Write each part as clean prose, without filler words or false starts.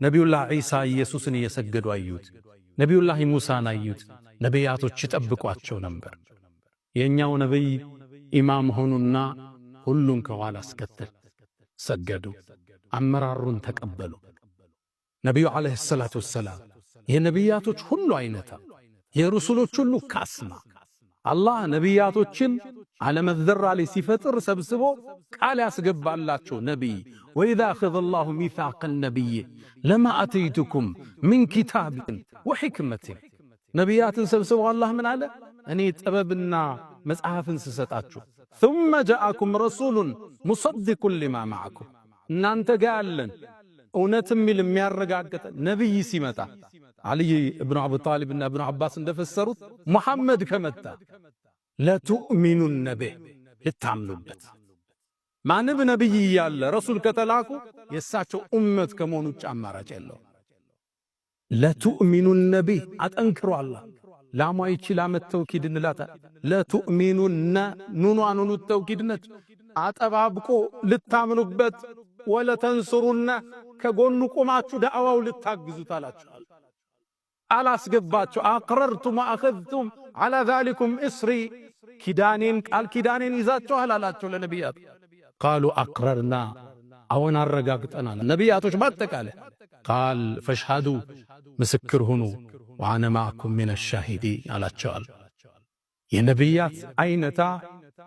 ነቢዩላህ ዒሳ ኢየሱስን እየሰገዱ አዩት። ነቢዩላህ ሙሳን አዩት። ነቢያቶች ይጠብቋቸው ነበር። የእኛው ነቢይ ኢማም ሆኑና ሁሉን ከኋላ አስከተል ሰገዱ፣ አመራሩን ተቀበሉ። ነቢዩ ዓለይሂ ሰላቱ ወሰላም የነቢያቶች ሁሉ አይነታ፣ የሩሱሎች ሁሉ ካስማ። አላህ ነቢያቶችን ዓለመ ዘራ ላይ ሲፈጥር ሰብስቦ ቃል ያስገባላቸው ነቢይ ወኢዛ አኸዘ አላሁ ሚሳቀ ነቢይ ለማ አተይቱኩም ሚን ኪታብን ወሕክመትን። ነቢያትን ሰብስቦ አላህ ምን አለ? እኔ ጥበብና መጽሐፍን ስሰጣችሁ ثم جاءكم رسول مصدق لما معكم እናንተ ጋር ያለን እውነትም ሚል የሚያረጋግጥ ነቢይ ሲመጣ አልይ ኢብኑ አቡ ጣሊብ እና ኢብኑ አባስ እንደፈሰሩት ሙሐመድ ከመጣ ለቱእሚኑነ ቢህ ልታምኑበት። ማንም ነቢይ ያለ ረሱል ከተላኩ የእሳቸው ኡመት ከመሆኑ ውጭ አማራጭ የለው። ለቱእሚኑነ ቢህ አጠንክሮ አላህ ላሟ ይችላ መተውኪድ እንላታ ለቱእሚኑነ ኑኗኑኑ ተውኪድነት አጠባብቆ ልታምኑበት ወለተንሱሩነ ከጎኑ ቆማችሁ ዳዕዋው ልታግዙት አላችሁ። አላስገባችሁ አቅረርቱም ወአኸዝቱም ዐላ ዛሊኩም እስሪ ኪዳኔን ቃል ኪዳኔን ይዛችኋል አላቸው ለነቢያት። ቃሉ አቅረርና አዎን አረጋግጠናል። ነቢያቶች ባጠቃላይ ቃል ፈሽሃዱ ምስክር ሁኑ ወአነ ማዕኩም ሚነ ሻሂዲን አላቸዋል። የነቢያት አይነታ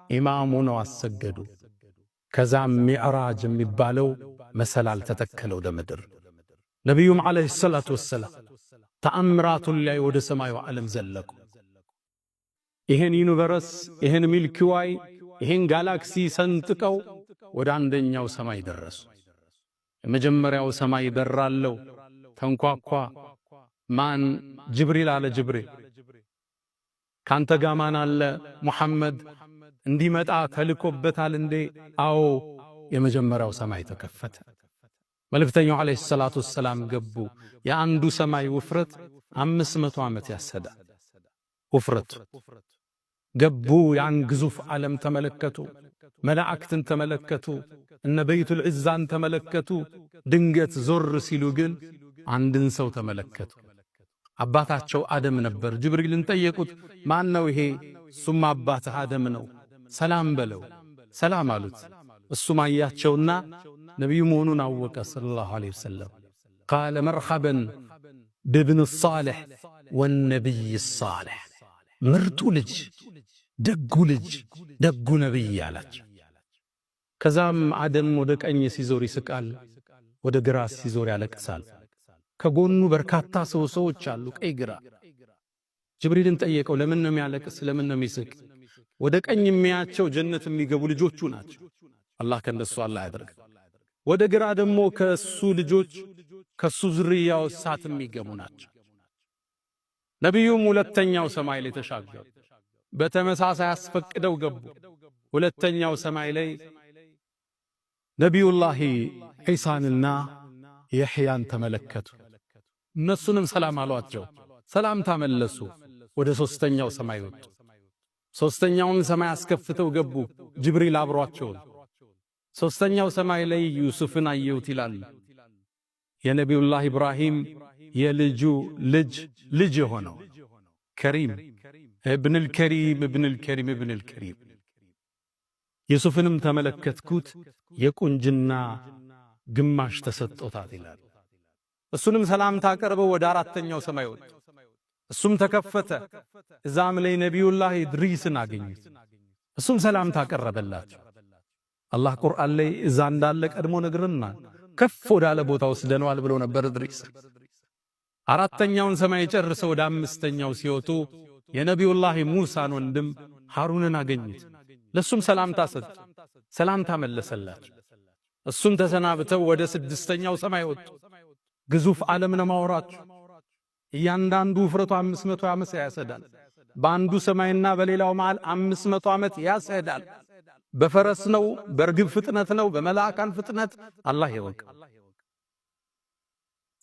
ኢማሙ ነው አሰገዱ። ከዛም ሚዕራጅ የሚባለው መሰላል ተተከለ ወደ ምድር። ነቢዩም ዓለይሂ ሰላቱ ወሰላም ተአምራቱን ላይ ወደ ሰማዩ ዓለም ዘለቁ። ይሄን ዩኒቨርስ፣ ይሄን ሚልኪ ዋይ፣ ይሄን ጋላክሲ ሰንጥቀው ወደ አንደኛው ሰማይ ደረሱ። የመጀመሪያው ሰማይ በራለው ተንኳኳ። ማን? ጅብሪል አለ። ጅብሪል ካንተ ጋር ማን አለ? ሙሐመድ እንዲመጣ ተልኮበታል እንዴ? አዎ። የመጀመሪያው ሰማይ ተከፈተ። መልእክተኛው ዓለይሂ ሰላቱ ወሰላም ገቡ። የአንዱ ሰማይ ውፍረት 500 ዓመት ያሰዳል። ውፍረቱ ገቡ። ያን ግዙፍ ዓለም ተመለከቱ። መላእክትን ተመለከቱ። እነ በይቱል ዒዛን ተመለከቱ። ድንገት ዞር ሲሉ ግን አንድን ሰው ተመለከቱ። አባታቸው አደም ነበር። ጅብሪልን ጠየቁት፣ ማን ነው ይሄ? እሱም አባትህ አደም ነው፣ ሰላም በለው። ሰላም አሉት። እሱም አያቸውና ነቢዩ መሆኑን አወቀ ሰለላሁ ዐለይሂ ወሰለም። ቃለ መርሐበን ብብን ሳሊሕ ወነቢይ ሳሊሕ፣ ምርጡ ልጅ፣ ደጉ ልጅ፣ ደጉ ነቢይ አላቸው። ከዛም አደም ወደ ቀኝ ሲዞር ይስቃል፣ ወደ ግራ ሲዞር ያለቅሳል። ከጎኑ በርካታ ሰዎች አሉ፣ ቀይ ግራ። ጅብሪልን ጠየቀው፣ ለምን ነው የሚያለቅስ? ለምን ነው የሚስቅ? ወደ ቀኝ የሚያቸው ጀነት የሚገቡ ልጆቹ ናቸው። አላህ ከነሱ አላህ ያደርግ። ወደ ግራ ደግሞ ከሱ ልጆች ከሱ ዝርያው እሳት የሚገቡ ናቸው። ነቢዩም ሁለተኛው ሰማይ ላይ ተሻገሩ። በተመሳሳይ አስፈቅደው ገቡ። ሁለተኛው ሰማይ ላይ ነቢዩላህ ዒሳንና የሕያን ተመለከቱ። እነሱንም ሰላም አሏቸው። ሰላምታ መለሱ። ወደ ሦስተኛው ሰማይ ወጡ። ሦስተኛውን ሰማይ አስከፍተው ገቡ። ጅብሪል አብሯቸው። ሦስተኛው ሰማይ ላይ ዩሱፍን አየሁት ይላል። የነቢዩላህ ኢብራሂም የልጁ ልጅ የሆነው ከሪም እብንል ከሪም ዩሱፍንም ተመለከትኩት። የቁንጅና ግማሽ ተሰጥቶታል ይላል። እሱንም ሰላምታ አቀርበው ወደ አራተኛው ሰማይ ወጡ። እሱም ተከፈተ። እዛም ላይ ነቢዩላህ ኢድሪስን አገኙት። እሱም ሰላምታ አቀረበላቸው። አላህ ቁርአን ላይ እዛ እንዳለ ቀድሞ ነግረናል። ከፍ ወዳለ ቦታ ወስደነዋል ብሎ ነበር ኢድሪስ። አራተኛውን ሰማይ ጨርሰው ወደ አምስተኛው ሲወጡ የነቢዩላህ ሙሳን ወንድም ሃሩንን አገኙት። ለሱም ሰላምታ ሰጡ። ሰላምታ መለሰላቸው። እሱም ተሰናብተው ወደ ስድስተኛው ሰማይ ወጡ። ግዙፍ ዓለም ነው ማውራችሁ። እያንዳንዱ ውፍረቱ 500 ዓመት ያሰዳል። በአንዱ ሰማይና በሌላው መሃል 500 ዓመት ያሰዳል። በፈረስ ነው፣ በርግብ ፍጥነት ነው፣ በመላእካን ፍጥነት አላህ ይወቅ።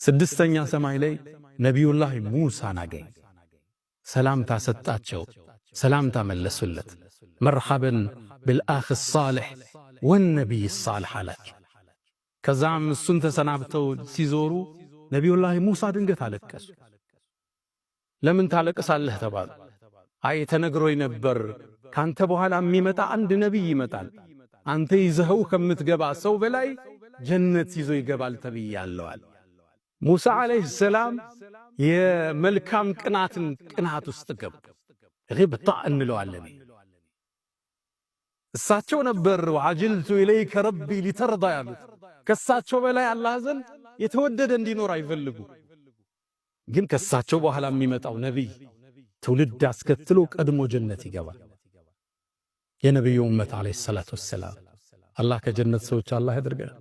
ስድስተኛ ሰማይ ላይ ነቢዩላህ ሙሳን አገኝ። ሰላምታ ሰጣቸው። ሰላምታ መለሱለት። መርሐበን بالآخ الصالح والنبي الصالح አላቸው። ከዛም እሱን ተሰናብተው ሲዞሩ ነቢዩላህ ሙሳ ድንገት አለቀሱ። ለምን ታለቅሳለህ ተባሉ። አይ ተነግሮኝ ነበር ካንተ በኋላ የሚመጣ አንድ ነቢይ ይመጣል፣ አንተ ይዘኸው ከምትገባ ሰው በላይ ጀነት ይዞ ይገባል ተብያለዋል። ሙሳ ዓለይሂ ሰላም የመልካም ቅናትን ቅናት ውስጥ ገቡ። ግብጣ እንለዋለን። እሳቸው ነበር ወዐጅልቱ ኢለይከ ረቢ ሊተርዳ ያሉት። ከሳቸው በላይ አላህ ዘንድ የተወደደ እንዲኖር አይፈልጉ። ግን ከሳቸው በኋላ የሚመጣው ነቢይ ትውልድ አስከትሎ ቀድሞ ጀነት ይገባል። የነቢዩ ኡመት ዓለይሂ ሰላቱ ወሰላም አላህ ከጀነት ሰዎች አላህ ያድርገን።